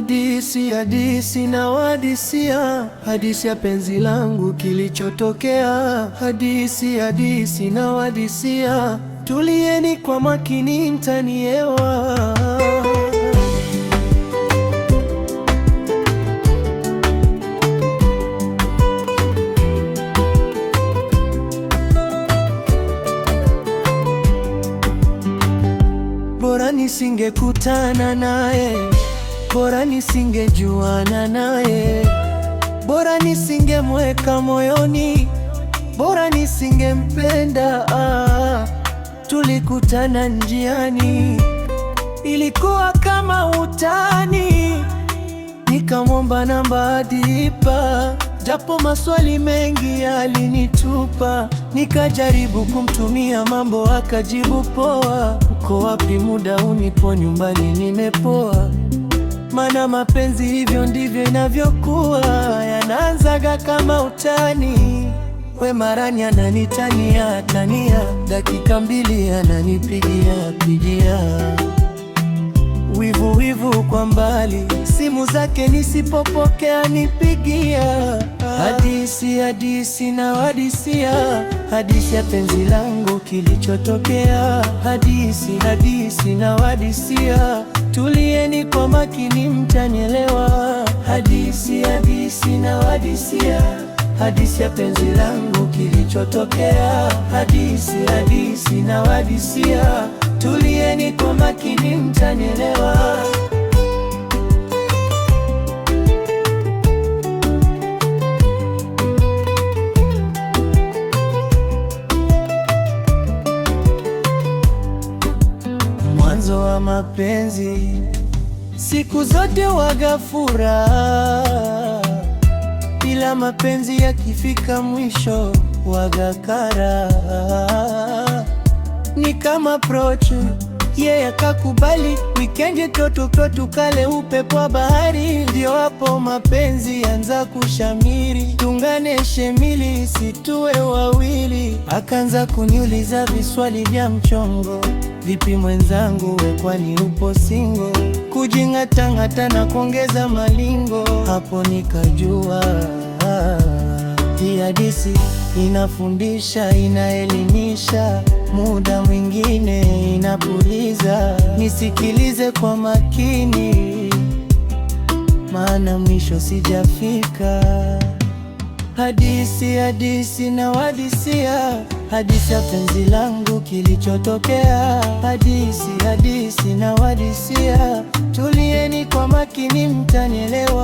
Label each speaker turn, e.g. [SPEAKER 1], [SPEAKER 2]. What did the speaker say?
[SPEAKER 1] Hadisi na wadisia, hadisi ya penzi langu kilichotokea. Hadisi na wadisia, tulieni kwa makini mtaniewa. Bora nisingekutana naye, bora nisingejuana naye, bora nisingemweka moyoni, bora nisingempenda. Tulikutana njiani, ilikuwa kama utani, nikamwomba namba adipa, japo maswali mengi alinitupa. Nikajaribu kumtumia mambo, akajibu poa. Uko wapi? Muda unipo nyumbani, nimepoa. Mana mapenzi hivyo ndivyo inavyokuwa, yanaanzaga kama utani. We marani ananitania tania, dakika mbili ananipigia. Wivu kwa mbali, simu zake nisipopokea nipigia. Hadisi na wadisia, hadisi ya penzi langu kilichotokea. Hadisi na wadisia, tulieni kwa makini mtanielewa. Hadisi na wadisia, hadisi ya penzi langu kilichotokea. Hadisi na wadisia, tulieni kwa makini mtanielewa. Mwanzo wa mapenzi siku zote waga furaha, ila mapenzi yakifika mwisho waga kara. Ni kama approach, yeye akakubali, wikendi toto tukale upepo wa bahari. Ndio hapo mapenzi yanza kushamiri, tungane shemili situwe wawili. Akaanza kuniuliza viswali vya mchongo, vipi mwenzangu we, kwani upo single? Kujing'atang'ata na kuongeza malingo, hapo nikajua hii hadisi inafundisha, inaelimisha, muda mwingine inapuliza. Nisikilize kwa makini, maana mwisho sijafika. Hadisi na wadisia, hadisi ya penzi langu kilichotokea. Hadisi na wadisia, tulieni kwa makini mtanielewa.